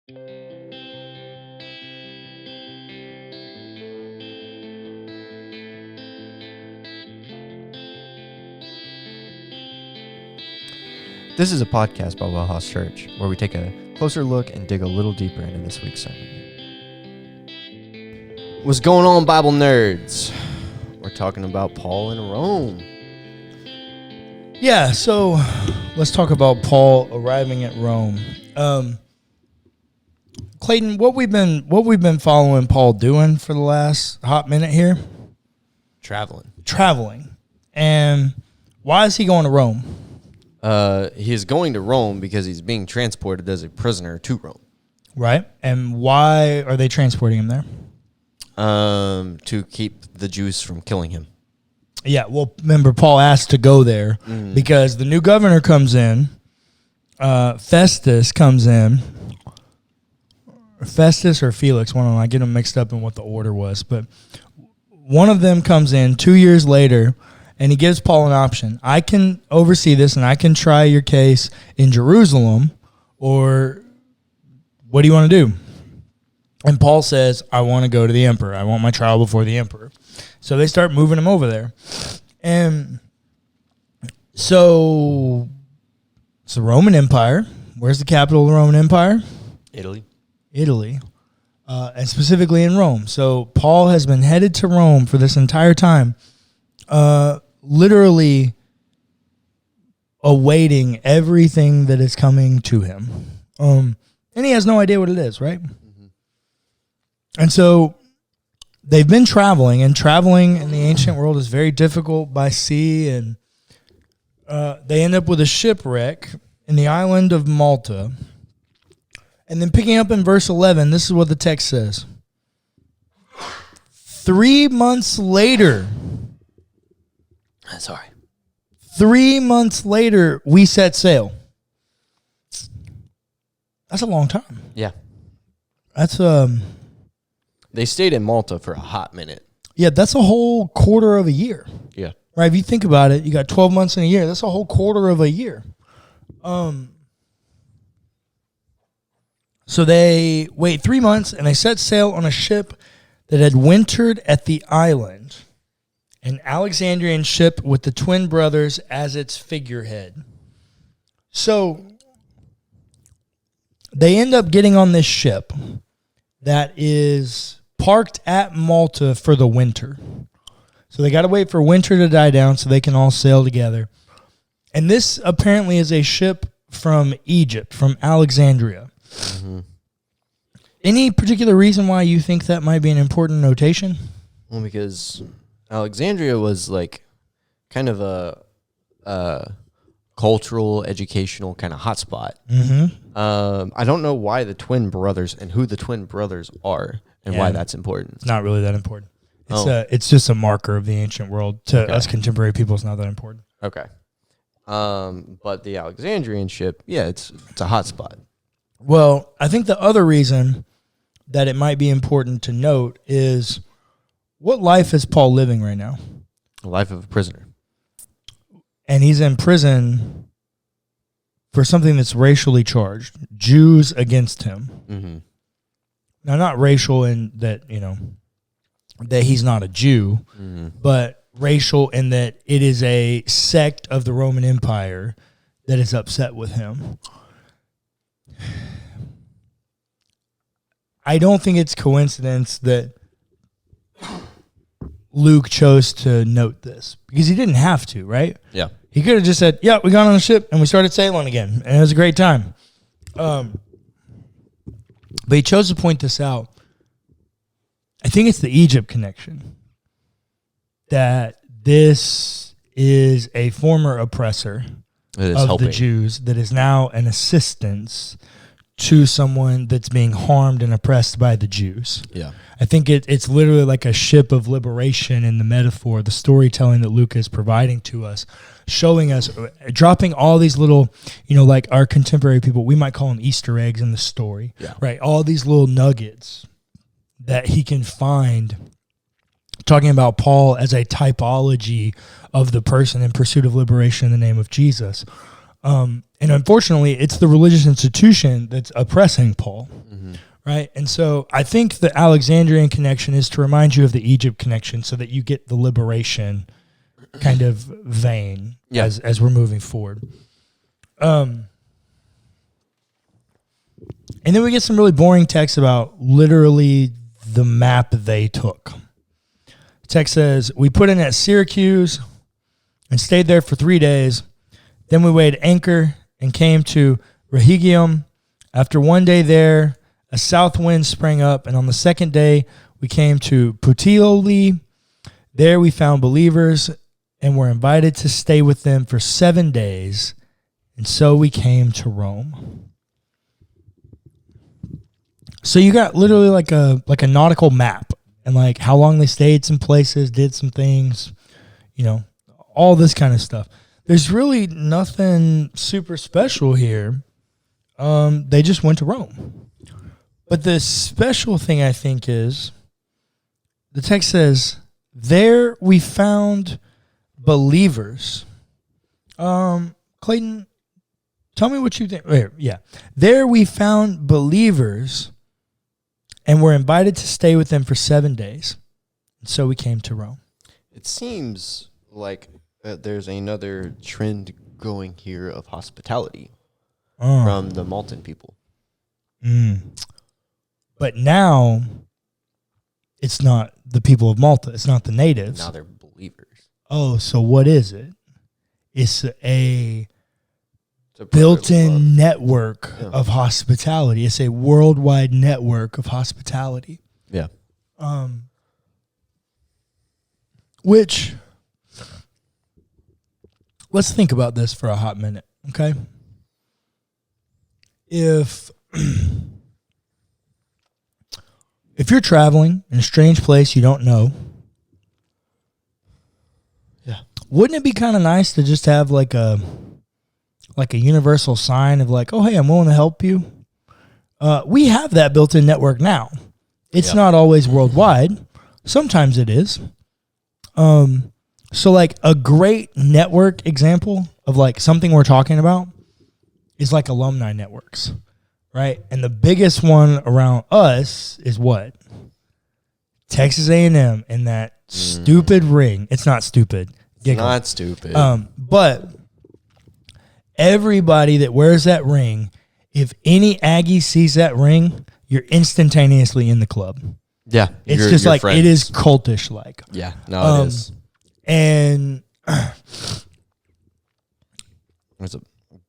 This is a podcast by WellHouse Church, where we take a closer look and dig a little deeper into this week's sermon. What's going on, Bible nerds? We're talking about Paul in Rome. Yeah, so let's talk about Paul arriving at Rome. Clayton, what we've been following Paul doing for the last hot minute here? Traveling. And why is he going to Rome? He is going to Rome because he's being transported as a prisoner to Rome. Right. And why are they transporting him there? To keep the Jews from killing him. Yeah, well, remember, Paul asked to go there because the new governor comes in. Festus comes in. Festus or Felix, one of them. I get them mixed up in what the order was. But one of them comes in 2 years later, and he gives Paul an option. I can oversee this, and I can try your case in Jerusalem, or what do you want to do? And Paul says, I want to go to the emperor. I want my trial before the emperor. So they start moving him over there. And so it's the Roman Empire. Where's the capital of the Roman Empire? Italy. And specifically in Rome. So Paul has been headed to Rome for this entire time, literally awaiting everything that is coming to him. And he has no idea what it is, right? Mm-hmm. And so they've been traveling, and traveling in the ancient world is very difficult by sea, and they end up with a shipwreck in the island of Malta. And then picking up in verse 11, this is what the text says. 3 months later, 3 months later, we set sail. That's a long time. Yeah. That's They stayed in Malta for a hot minute. Yeah, that's a whole quarter of a year. Yeah. Right, if you think about it, you got 12 months in a year. That's a whole quarter of a year. So they wait 3 months, and they set sail on a ship that had wintered at the island, an Alexandrian ship with the twin brothers as its figurehead. So they end up getting on this ship that is parked at Malta for the winter. So they got to wait for winter to die down so they can all sail together. And this apparently is a ship from Egypt, from Alexandria. Mm-hmm. Any particular reason why you think that might be an important notation? Well, because Alexandria was like kind of a cultural, educational kind of hotspot. Mm-hmm. I don't know why the twin brothers and who the twin brothers are and why that's important. It's not really that important. It's just a marker of the ancient world. To us contemporary people, it's not that important. Okay. But the Alexandrian ship, it's a hotspot. Well, I think the other reason that it might be important to note is, what life is Paul living right now? The life of a prisoner. And he's in prison for something that's racially charged. Jews against him. Mm-hmm. Now, not racial in that, that he's not a Jew, but racial in that it is a sect of the Roman Empire that is upset with him. I don't think it's coincidence that Luke chose to note this, because he didn't have to, right? Yeah. He could have just said, yeah, we got on the ship and we started sailing again, and it was a great time. But he chose to point this out. I think it's the Egypt connection, that this is a former oppressor of the Jews that is now an assistance to someone that's being harmed and oppressed by the Jews. Yeah. I think it's literally like a ship of liberation in the metaphor, the storytelling that Luke is providing to us, showing us, dropping all these little, like our contemporary people, we might call them Easter eggs in the story, right? All these little nuggets that he can find, talking about Paul as a typology of the person in pursuit of liberation in the name of Jesus. And unfortunately, it's the religious institution that's oppressing Paul, right? And so I think the Alexandrian connection is to remind you of the Egypt connection so that you get the liberation kind of vein as we're moving forward. And then we get some really boring text about literally the map they took. The text says, we put in at Syracuse and stayed there for 3 days. Then we weighed anchor and came to Rhegium. After 1 day there, a south wind sprang up, and on the second day we came to Puteoli. There we found believers and were invited to stay with them for 7 days, and so we came to Rome. So you got literally like a nautical map, and like how long they stayed some places, did some things, all this kind of stuff. There's really nothing super special here. They just went to Rome. But the special thing, I think, is the text says, there we found believers. Clayton, tell me what you think. There we found believers and were invited to stay with them for 7 days. And so we came to Rome. It seems like there's another trend going here of hospitality from the Maltan people. But now it's not the people of Malta. It's not the natives. Now they're believers. Oh, so what is it? It's a built-in network of hospitality. It's a worldwide network of hospitality. Yeah. Which, let's think about this for a hot minute, okay? If you're traveling in a strange place you don't know, wouldn't it be kind of nice to just have like a universal sign of like, oh, hey, I'm willing to help you? We have that built-in network now. It's not always worldwide. Sometimes it is. So like a great network example of like something we're talking about is like alumni networks, right? And the biggest one around us is what? Texas A&M in that stupid ring. It's not stupid. It's not stupid. But everybody that wears that ring, if any Aggie sees that ring, you're instantaneously in the club. Yeah. It's just like, friends. It is cultish like. Yeah, no, it is. And there's a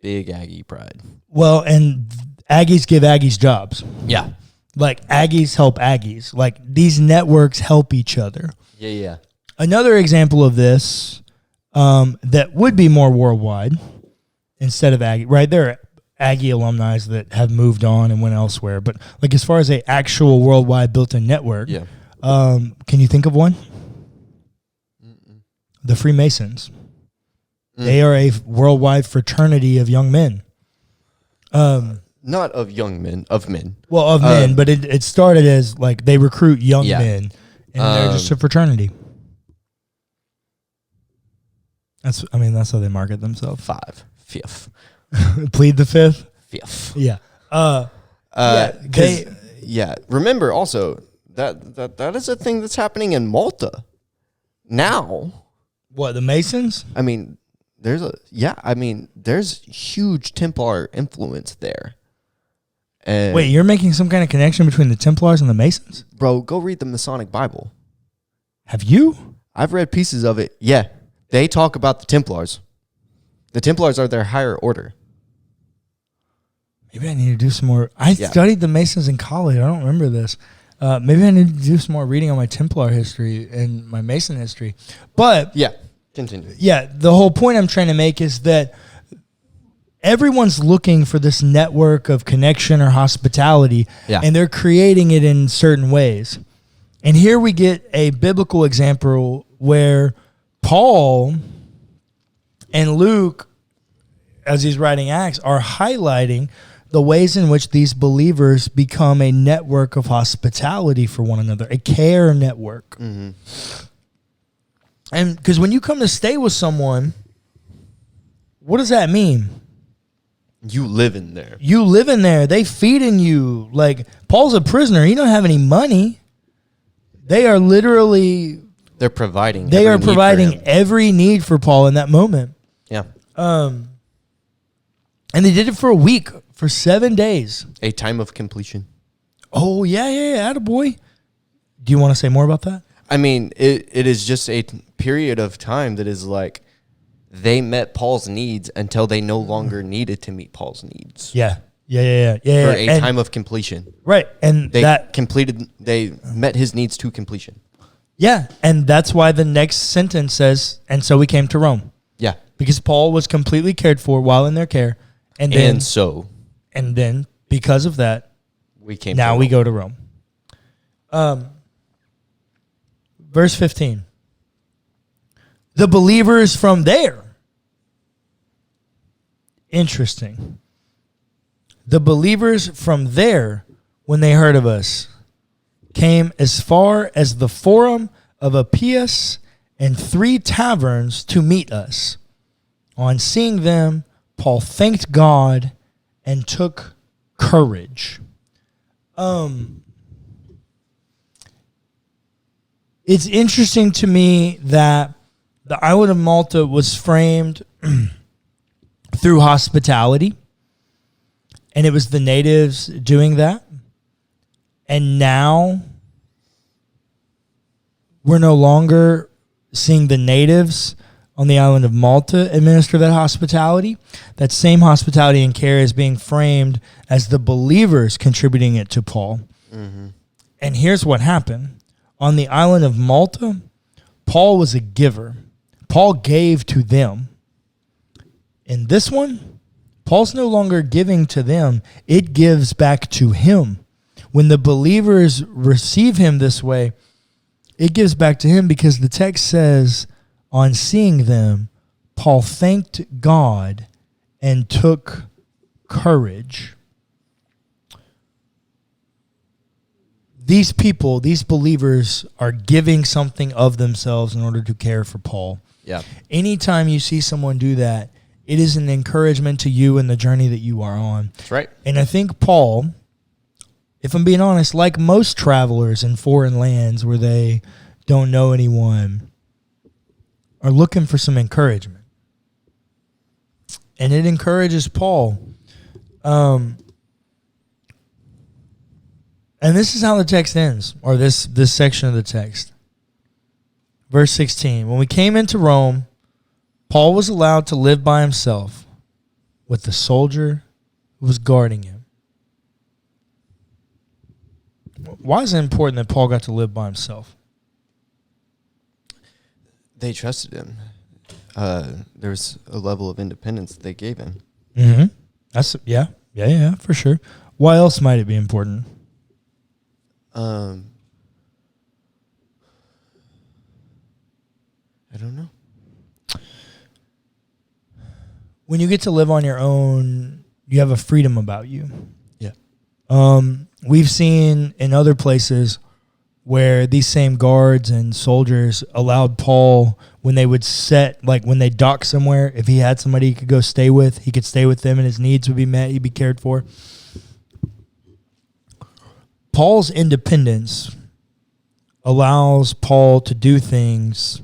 big Aggie pride. Well, and Aggies give Aggies jobs. Yeah. Like Aggies help Aggies. Like these networks help each other. Yeah. Another example of this that would be more worldwide instead of Aggie, right? There are Aggie alumni that have moved on and went elsewhere. But like as far as an actual worldwide built-in network, can you think of one? The Freemasons. They are a worldwide fraternity of young men. Not of young men, of men. Well, of men, but it started as like they recruit young men, and they're just a fraternity. That's how they market themselves. Fifth. Plead the fifth. Fifth. Yeah. Remember also that is a thing that's happening in Malta now. What, the Masons? I mean, there's huge Templar influence there. And wait, you're making some kind of connection between the Templars and the Masons? Bro, go read the Masonic Bible. Have you? I've read pieces of it. Yeah. They talk about the Templars. The Templars are their higher order. Maybe I need to do some more. I studied the Masons in college. I don't remember this. Maybe I need to do some more reading on my Templar history and my Mason history. But yeah, continue. Yeah, the whole point I'm trying to make is that everyone's looking for this network of connection or hospitality, and they're creating it in certain ways. And here we get a biblical example where Paul and Luke, as he's writing Acts, are highlighting the ways in which these believers become a network of hospitality for one another, a care network. Mm-hmm. And because when you come to stay with someone, what does that mean? You live in there. You live in there. They feeding you. Like, Paul's a prisoner. He don't have any money. They are literally... They're providing. They are providing every need for Paul in that moment. Yeah. And they did it for a week, for 7 days. A time of completion. Oh, yeah, attaboy. Do you want to say more about that? I mean, it is just a period of time that is like they met Paul's needs until they no longer needed to meet Paul's needs. Yeah. For a time of completion. Right. And they met his needs to completion. Yeah. And that's why the next sentence says, and so we came to Rome. Yeah. Because Paul was completely cared for while in their care. And then because of that, we go to Rome. Verse 15. The believers from there. Interesting. The believers from there, when they heard of us, came as far as the Forum of Appius and 3 taverns to meet us. On seeing them, Paul thanked God and took courage. It's interesting to me that the island of Malta was framed through hospitality, and it was the natives doing that. And now we're no longer seeing the natives on the island of Malta administer that hospitality. That same hospitality and care is being framed as the believers contributing it to Paul. Mm-hmm. And here's what happened. On the island of Malta, Paul was a giver. Paul gave to them. In this one, Paul's no longer giving to them. It gives back to him. When the believers receive him this way, it gives back to him because the text says, on seeing them, Paul thanked God and took courage. These people, these believers, are giving something of themselves in order to care for Paul. Yeah. Anytime you see someone do that, it is an encouragement to you in the journey that you are on. That's right. And I think Paul, if I'm being honest, like most travelers in foreign lands where they don't know anyone, are looking for some encouragement. And it encourages Paul. And this is how the text ends, or this section of the text. Verse 16, when we came into Rome, Paul was allowed to live by himself with the soldier who was guarding him. Why is it important that Paul got to live by himself? They trusted him. There's a level of independence that they gave him. Mm-hmm. That's yeah, for sure. Why else might it be important? I don't know. When you get to live on your own, you have a freedom about you. Yeah. We've seen in other places where these same guards and soldiers allowed Paul, when they would when they dock somewhere, if he had somebody he could go stay with, he could stay with them and his needs would be met, he'd be cared for. Paul's independence allows Paul to do things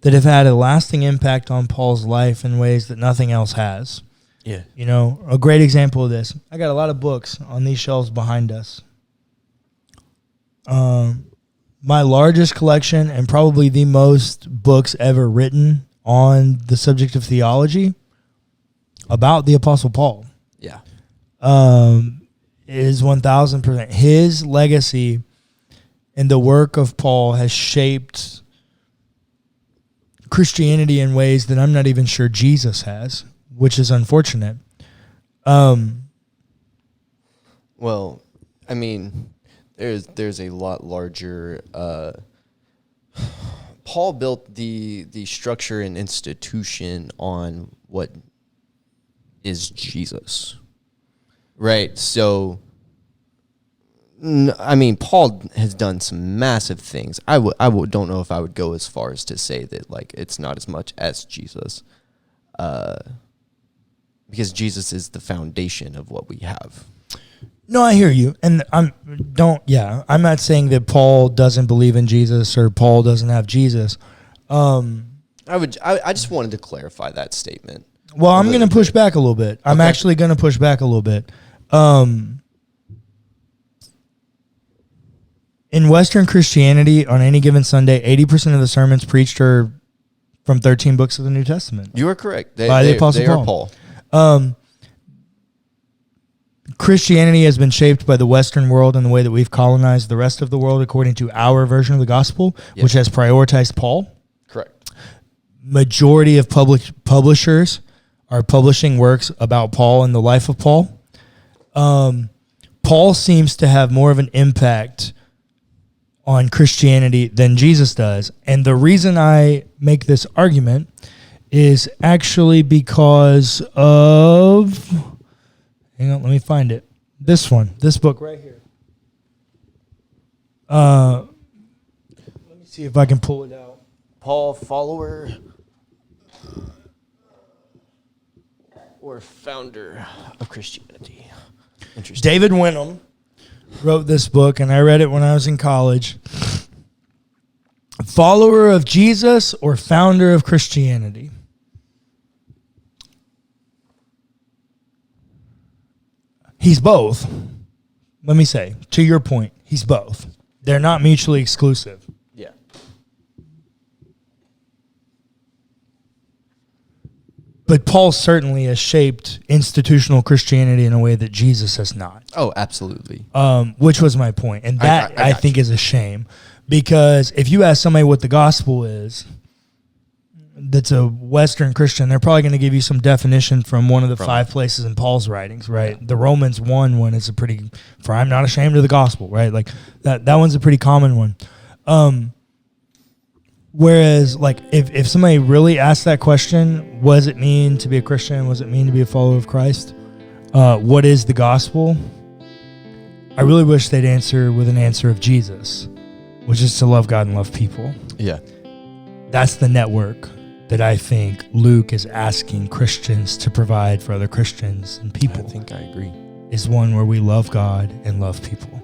that have had a lasting impact on Paul's life in ways that nothing else has. Yeah. You know, a great example of this. I got a lot of books on these shelves behind us. My largest collection and probably the most books ever written on the subject of theology about the Apostle Paul. Yeah. Is 1,000%. His legacy and the work of Paul has shaped Christianity in ways that I'm not even sure Jesus has, which is unfortunate. Well, I mean, there's a lot larger. Paul built the structure and institution on what is Jesus, right? So, I mean, Paul has done some massive things. I don't know if I would go as far as to say that like it's not as much as Jesus. because Jesus is the foundation of what we have. No, I hear you. And I'm not saying that Paul doesn't believe in Jesus or Paul doesn't have Jesus. I just wanted to clarify that statement. Well, I'm going to push back a little bit. I'm actually going to push back a little bit. In Western Christianity, on any given Sunday, 80% of the sermons preached are from 13 books of the New Testament. You are correct. By the Apostle Paul. Are Paul. Christianity has been shaped by the Western world in the way that we've colonized the rest of the world according to our version of the gospel, which has prioritized Paul. Correct. Majority of publishers are publishing works about Paul and the life of Paul. Paul seems to have more of an impact on Christianity than Jesus does. And the reason I make this argument is actually because of, hang on, let me find it. This book right here. Let me see if I can pull it out. Paul, follower or founder of Christianity? Interesting. David Wenham wrote this book, and I read it when I was in college. Follower of Jesus or founder of Christianity? He's both. Let me say, to your point, he's both. They're not mutually exclusive. Yeah. But Paul certainly has shaped institutional Christianity in a way that Jesus has not. Oh, absolutely. Which was my point. And that, I think, is a shame. Because if you ask somebody what the gospel is, that's a Western Christian, they're probably going to give you some definition from one of the 5 places in Paul's writings, right? Yeah. The Romans 1 one is a pretty, for I'm not ashamed of the gospel, right? Like that one's a pretty common one. Whereas, like, if somebody really asked that question, what does it mean to be a Christian? What does it mean to be a follower of Christ? What is the gospel? I really wish they'd answer with an answer of Jesus, which is to love God and love people. Yeah. That's the network that I think Luke is asking Christians to provide for other Christians and people. I think I agree. Is one where we love God and love people.